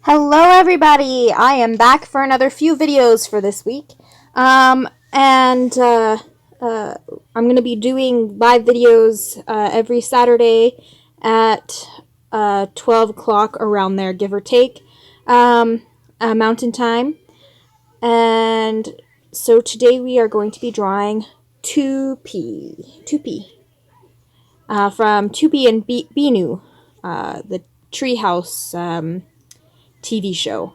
Hello everybody! I am back for another few videos for this week. I'm going to be doing live videos every Saturday at 12 o'clock around there, give or take, Mountain Time. And so today we are going to be drawing Toopy from Toopy and Binoo, the treehouse TV show.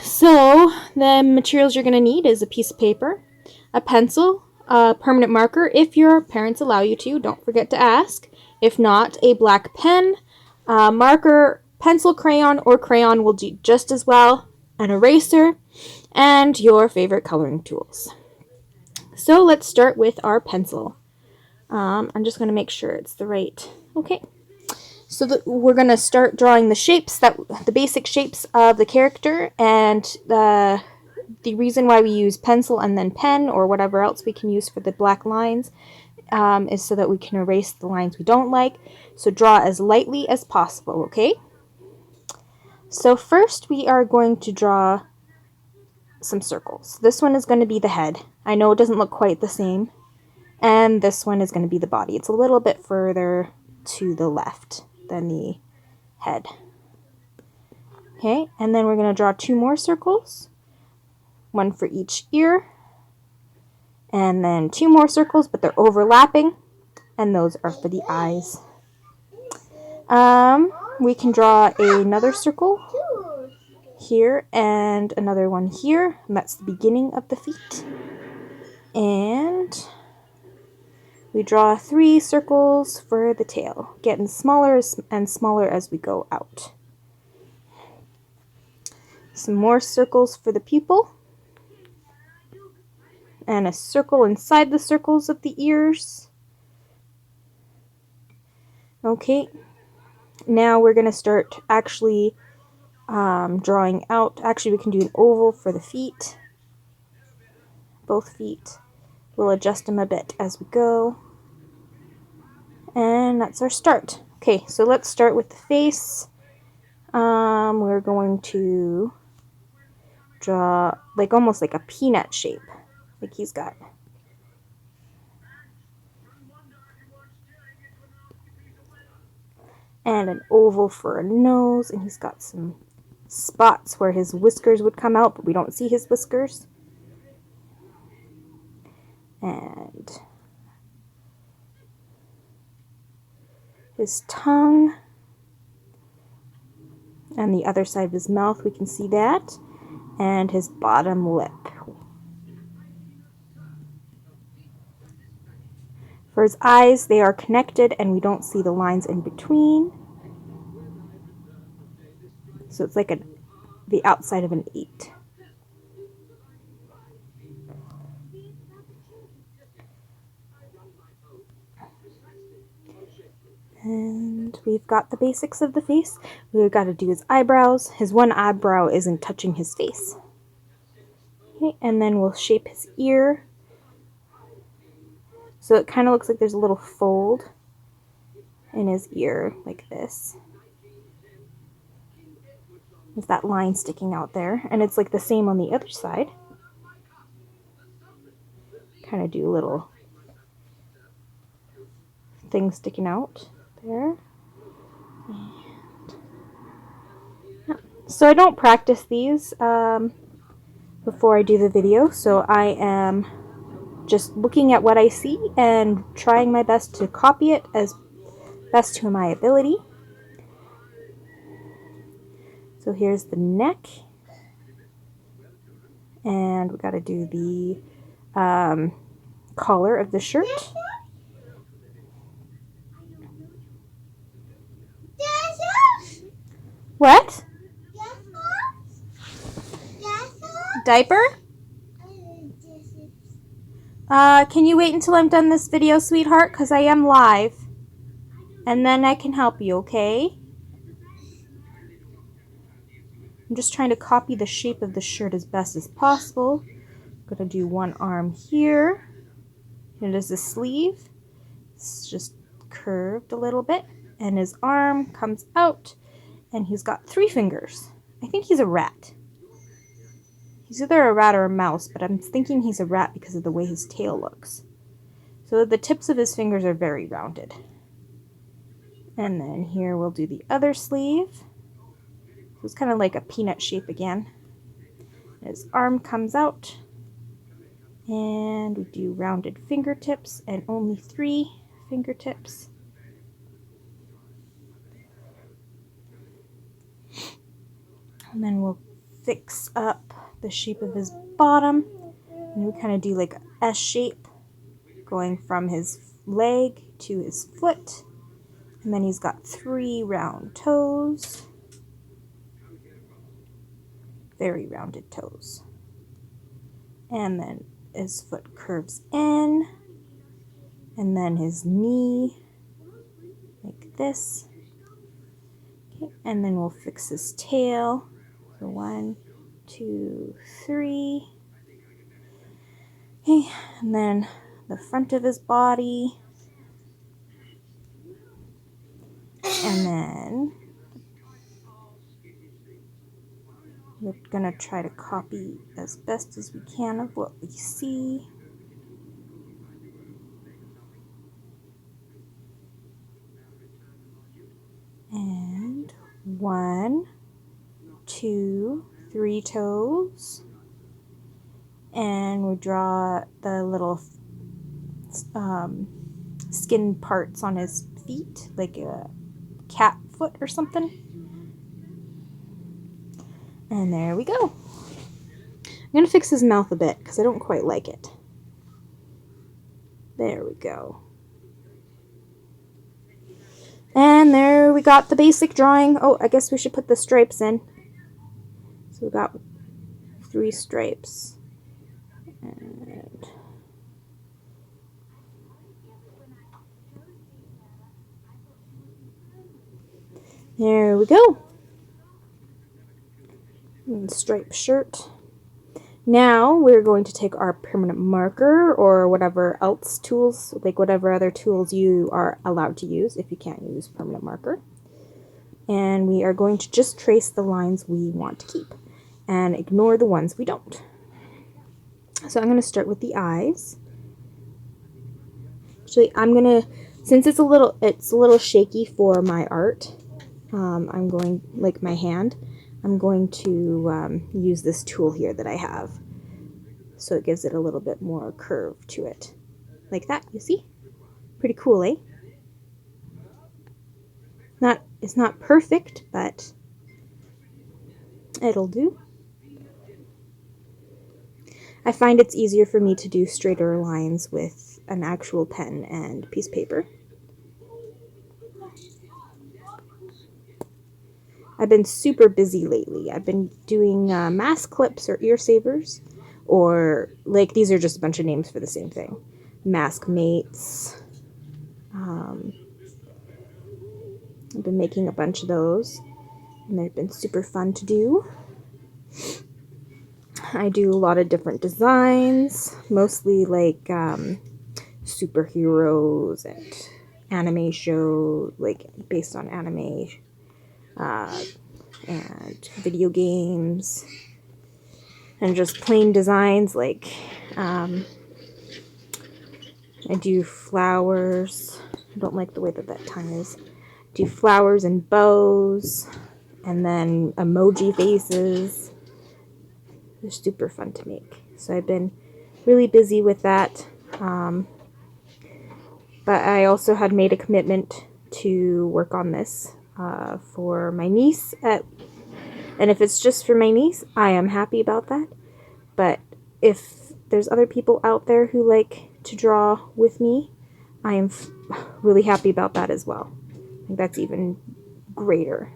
So the materials you're going to need is a piece of paper, a pencil, a permanent marker if your parents allow you to, don't forget to ask. If not, a black pen, marker, pencil, crayon, or crayon will do just as well, an eraser, and your favorite coloring tools. So let's start with our pencil. I'm just going to make sure it's the right, okay. So we're going to start drawing the shapes, the basic shapes of the character, and the reason why we use pencil and then pen or whatever else we can use for the black lines is so that we can erase the lines we don't like. So draw as lightly as possible, okay? So first we are going to draw some circles. This one is going to be the head. I know it doesn't look quite the same. And this one is going to be the body. It's a little bit further to the left than the head. Okay, and then we're going to draw two more circles, one for each ear, and then two more circles, but they're overlapping, and those are for the eyes. We can draw another circle here and another one here, and that's the beginning of the feet. And we draw 3 circles for the tail, getting smaller and smaller as we go out. Some more circles for the pupil. And a circle inside the circles of the ears. Okay, now we're going to start actually drawing out. Actually, we can do an oval for the feet. Both feet. We'll adjust them a bit as we go. And that's our start. Okay, so let's start with the face. We're going to draw almost like a peanut shape, like he's got. And an oval for a nose, and he's got some spots where his whiskers would come out, but we don't see his whiskers. And his tongue, and the other side of his mouth, we can see that, and his bottom lip. For his eyes, they are connected and we don't see the lines in between. So it's like the outside of an 8. And we've got the basics of the face. We've got to do his eyebrows. His one eyebrow isn't touching his face. Okay, and then we'll shape his ear. So it kind of looks like there's a little fold in his ear, like this. There's that line sticking out there, and it's like the same on the other side. Kind of do a little thing sticking out there. And yeah. So I don't practice these before I do the video, so I am just looking at what I see and trying my best to copy it as best to my ability. So here's the neck, and we got to do the collar of the shirt. What? Diaper? Can you wait until I'm done this video, sweetheart? Because I am live. And then I can help you, okay? I'm just trying to copy the shape of the shirt as best as possible. I'm going to do one arm here. Here is the sleeve. It's just curved a little bit. And his arm comes out. And he's got 3 fingers. I think he's a rat. He's either a rat or a mouse, but I'm thinking he's a rat because of the way his tail looks. So the tips of his fingers are very rounded. And then here we'll do the other sleeve. So it's kind of like a peanut shape again. His arm comes out. And we do rounded fingertips and only 3 fingertips. And then we'll fix up the shape of his bottom. And we kind of do like an S shape going from his leg to his foot. And then he's got 3 round toes. Very rounded toes. And then his foot curves in. And then his knee like this. Okay, and then we'll fix his tail. So 1, 2, 3. Okay, and then the front of his body. And then we're going to try to copy as best as we can of what we see. And 1, 2, 3 toes. And we'll draw the little skin parts on his feet, like a cat foot or something. And there we go. I'm going to fix his mouth a bit because I don't quite like it. There we go. And there we got the basic drawing. Oh, I guess we should put the stripes in. So we got 3 stripes. And there we go. And striped shirt. Now we're going to take our permanent marker or whatever else tools, like whatever other tools you are allowed to use if you can't use permanent marker. And we are going to just trace the lines we want to keep and ignore the ones we don't. So I'm going to start with the eyes. Actually, I'm going to, since it's a little shaky for my art, I'm going, like my hand, I'm going to use this tool here that I have. So it gives it a little bit more curve to it. Like that, you see? Pretty cool, eh? It's not perfect, but it'll do. I find it's easier for me to do straighter lines with an actual pen and piece of paper. I've been super busy lately. I've been doing mask clips or ear savers, or like these are just a bunch of names for the same thing. Mask mates. I've been making a bunch of those, and they've been super fun to do. I do a lot of different designs, mostly like superheroes and anime shows, like based on anime, and video games, and just plain designs like I do flowers. I don't like the way that tongue is. Do flowers and bows, and then emoji faces. They're super fun to make. So I've been really busy with that. But I also had made a commitment to work on this for my niece. And if it's just for my niece, I am happy about that. But if there's other people out there who like to draw with me, I am really happy about that as well. I think that's even greater.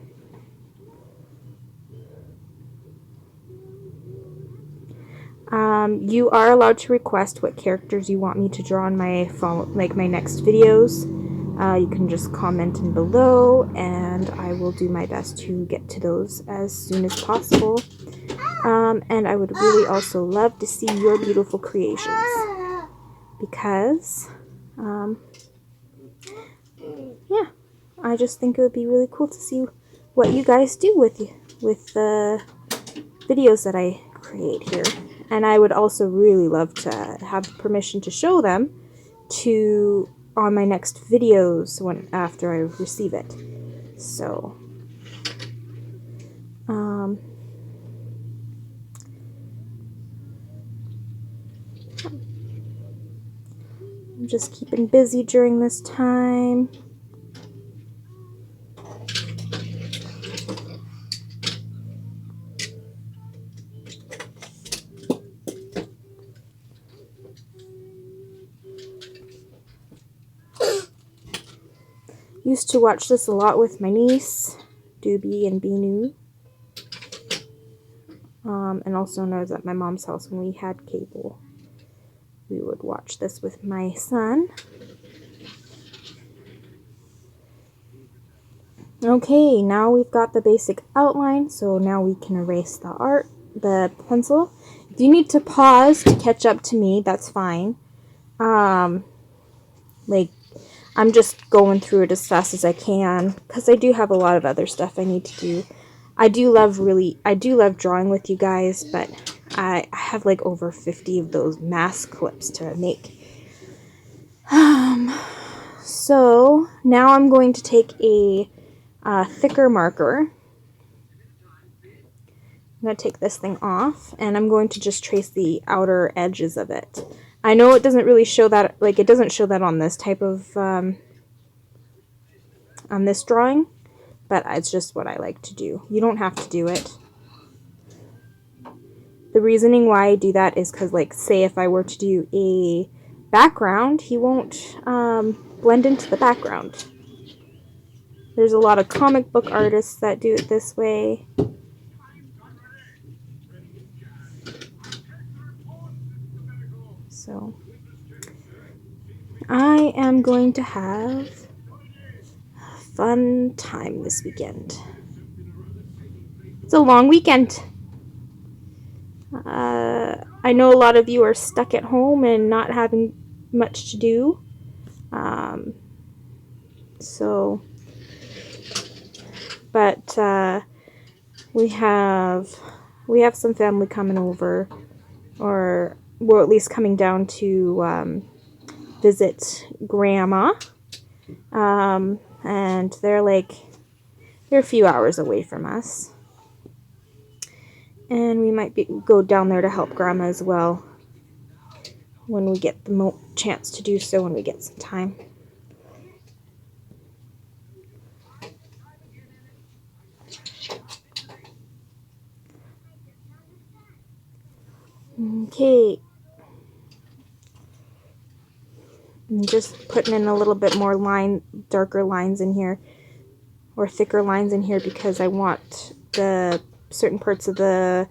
You are allowed to request what characters you want me to draw in my my next videos. You can just comment in below, and I will do my best to get to those as soon as possible. And I would really also love to see your beautiful creations, because yeah, I just think it would be really cool to see what you guys do with the videos that I create here. And I would also really love to have permission to show them on my next videos after I receive it. So I'm just keeping busy during this time. Used to watch this a lot with my niece, Toopy and Binoo. And also knows at my mom's house when we had cable, we would watch this with my son. Okay, now we've got the basic outline, so now we can erase the pencil. If you need to pause to catch up to me, that's fine. Like, I'm just going through it as fast as I can, because I do have a lot of other stuff I need to do. I do love drawing with you guys, but I have like over 50 of those mask clips to make. So now I'm going to take a thicker marker. I'm going to take this thing off, and I'm going to just trace the outer edges of it. I know it doesn't really show that, like it doesn't show that on this type of, on this drawing, but it's just what I like to do. You don't have to do it. The reasoning why I do that is because, like, say if I were to do a background, he won't blend into the background. There's a lot of comic book artists that do it this way. So I am going to have a fun time this weekend. It's a long weekend. I know a lot of you are stuck at home and not having much to do. But we have some family coming over, or well, at least coming down to visit Grandma. And they're a few hours away from us. And we might go down there to help Grandma as well when we get the chance to do so, when we get some time. Okay. I'm just putting in a little bit more darker lines in here, or thicker lines in here, because I want the certain parts of the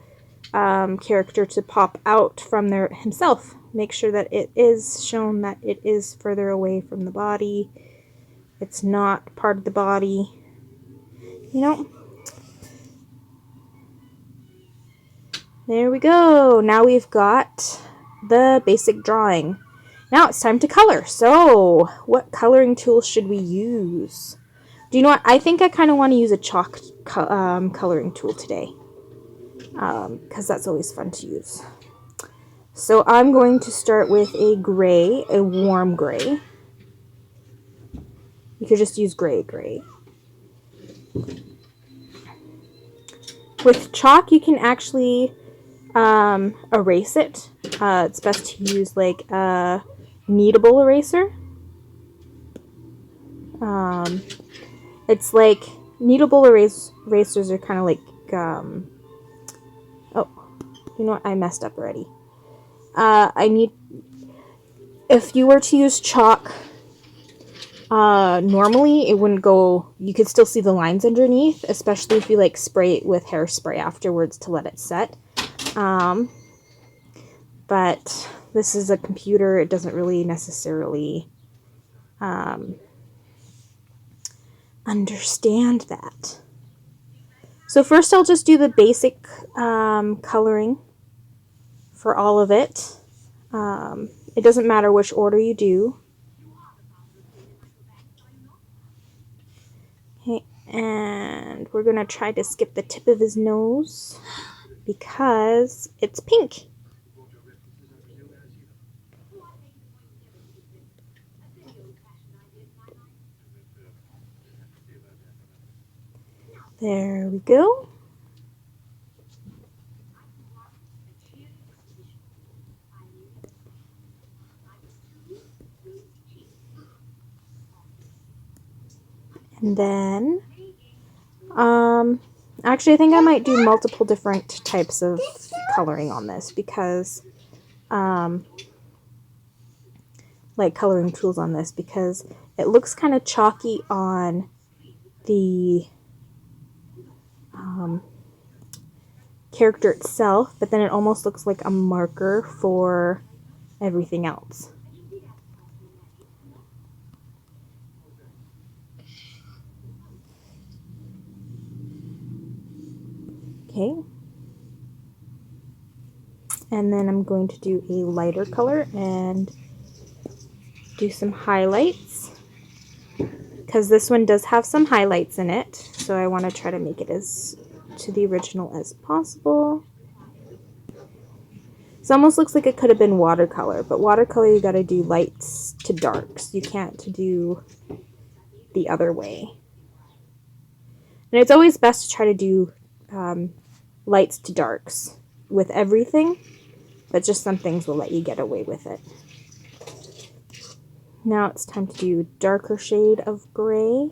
character to pop out from himself. Make sure that it is shown that it is further away from the body. It's not part of the body. You know? There we go. Now we've got the basic drawing. Now it's time to color. So, what coloring tools should we use? Do you know what? I think I kind of want to use a chalk coloring tool today, because that's always fun to use. So I'm going to start with a gray, a warm gray. You could just use gray. With chalk, you can actually erase it. It's best to use like a kneadable eraser. It's like kneadable erasers are kind of like oh, you know what? I messed up already. If you were to use chalk, normally it wouldn't go, you could still see the lines underneath, especially if you like spray it with hairspray afterwards to let it set. But this is a computer, it doesn't really necessarily understand that. So first I'll just do the basic coloring for all of it. It doesn't matter which order you do. Okay, And we're going to try to skip the tip of his nose because it's pink. There we go. And then, actually I think I might do multiple different types of coloring on this because, like coloring tools on this, because it looks kind of chalky on the character itself, but then it almost looks like a marker for everything else. Okay. And then I'm going to do a lighter color and do some highlights, because this one does have some highlights in it, so I want to try to make it as to the original as possible. It almost looks like it could have been watercolor, but watercolor you gotta do lights to darks. You can't do the other way. And it's always best to try to do lights to darks with everything, but just some things will let you get away with it. Now it's time to do a darker shade of gray.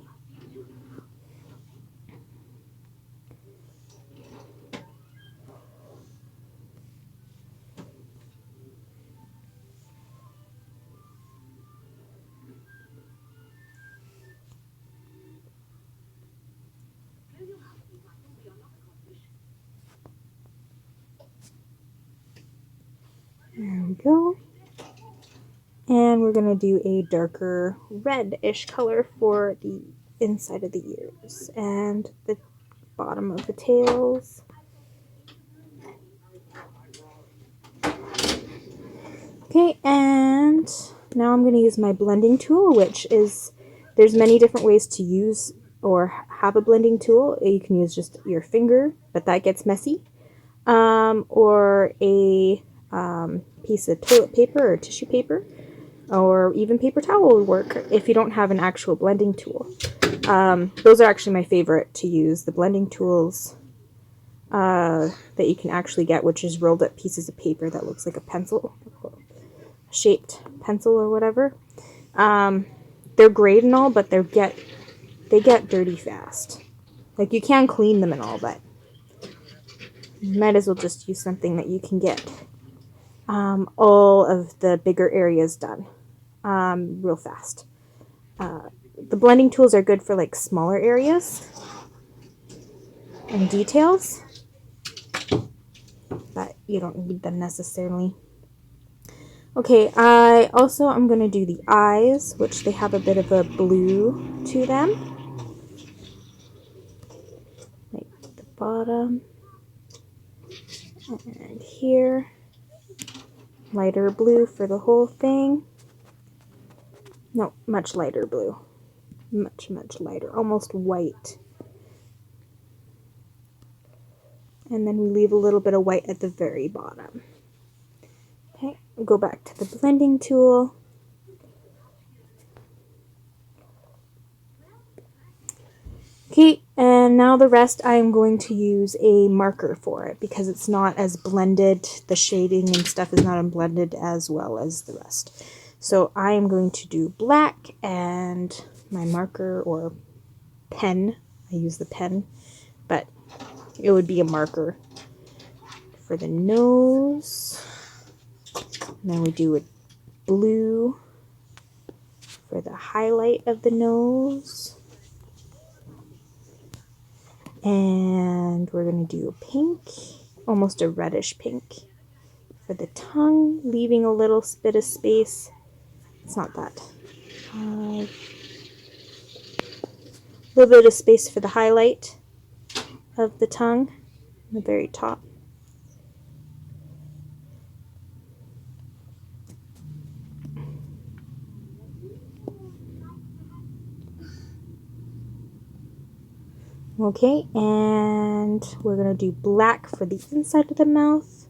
There we go. And we're going to do a darker red-ish color for the inside of the ears and the bottom of the tails. Okay, and now I'm going to use my blending tool, which is, there's many different ways to use or have a blending tool. You can use just your finger, but that gets messy. Or a piece of toilet paper or tissue paper, or even paper towel would work if you don't have an actual blending tool. Those are actually my favorite to use, the blending tools that you can actually get, which is rolled up pieces of paper that looks like a pencil, shaped pencil or whatever. They're great and all, but they get dirty fast. Like, you can clean them and all, but you might as well just use something that you can get all of the bigger areas done real fast. The blending tools are good for like smaller areas and details, but you don't need them necessarily. Okay, I'm going to do the eyes, which they have a bit of a blue to them. Like the bottom. And here. Lighter blue for the whole thing. No, much lighter blue. Much, much lighter. Almost white. And then we leave a little bit of white at the very bottom. Okay, we'll go back to the blending tool. Okay, and now the rest I'm going to use a marker for it because it's not as blended. The shading and stuff is not blended as well as the rest. So I am going to do black and my marker or pen. I use the pen, but it would be a marker for the nose. And then we do a blue for the highlight of the nose. And we're going to do a pink, almost a reddish pink for the tongue, leaving a little bit of space. It's not that. A little bit of space for the highlight of the tongue on the very top. Okay, and we're going to do black for the inside of the mouth.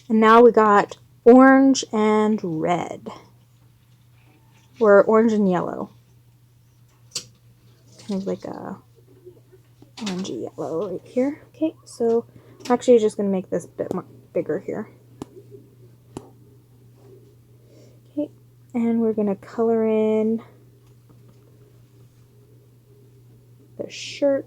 And now we got orange and red. Or orange and yellow. Kind of like a orangey yellow right here. Okay, so I'm actually just going to make this a bit more bigger here. Okay, and we're going to color in the shirt.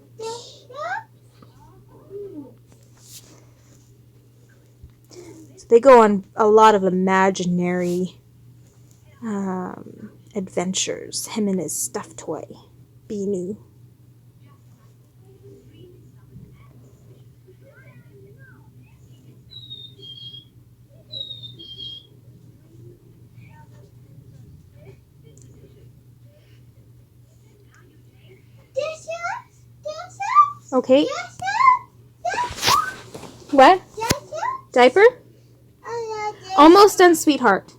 So they go on a lot of imaginary adventures. Him and his stuffed toy, Binoo. Okay. What? Diaper? Almost done, sweetheart.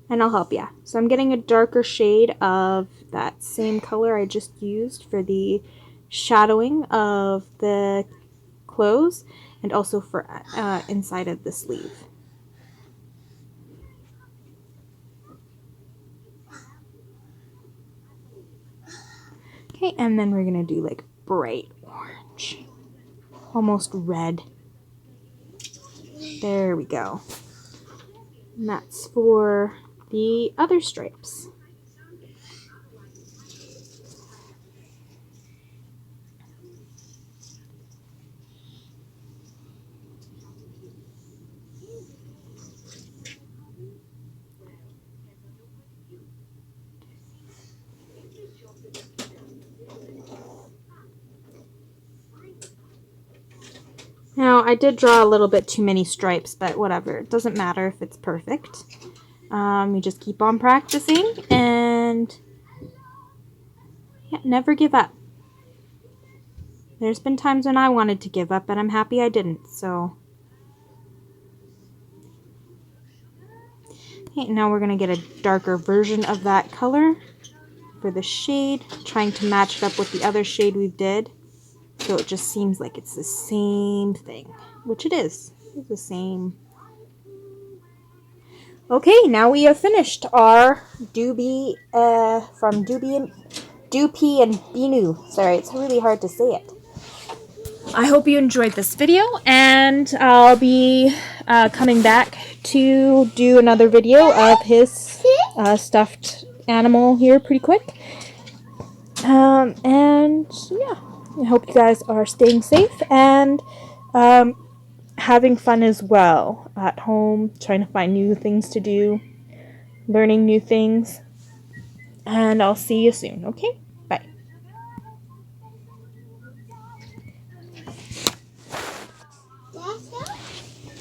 And I'll help you. So I'm getting a darker shade of that same color I just used for the shadowing of the clothes and also for inside of the sleeve. Okay, and then we're going to do like bright orange. Almost red. There we go. And that's for the other stripes. Now, I did draw a little bit too many stripes, but whatever. It doesn't matter if it's perfect. You just keep on practicing and yeah, never give up. There's been times when I wanted to give up, but I'm happy I didn't, so. Okay, now we're going to get a darker version of that color for the shade, trying to match it up with the other shade we did. So it just seems like it's the same thing, which it is. It's the same. Okay, now we have finished our Toopy and Binoo. Sorry, it's really hard to say it. I hope you enjoyed this video, and I'll be coming back to do another video of his stuffed animal here pretty quick. And yeah, I hope you guys are staying safe and having fun as well at home, trying to find new things to do, learning new things. And I'll see you soon, okay?